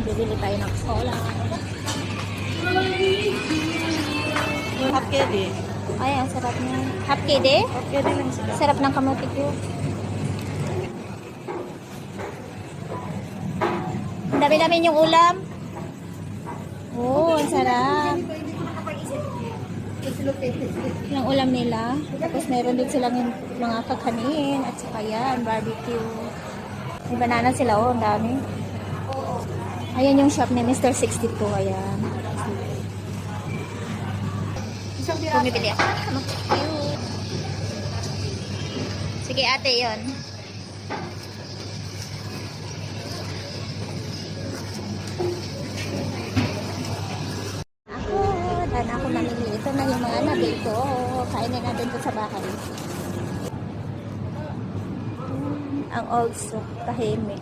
Bibili tayo ng cola. Half KD. Ay, ang sarap niya. Half KD? Half KD lang sila. Sarap ng kamote ko. Ang dami-dami yung ulam. Oh, ang sarap. Yung ulam nila. Tapos meron din silang yung mga kakanin at saka yan, barbecue. May banana sila, oh, ang dami. Ayan yung shop ni Mr. 62, ayan. Bumibili ako ng kamote cute. Sige ate, yon. Ako namili. Ito na yung mga nabili ko. Kainin natin ito sa bahay. Ang old soup, tahimik.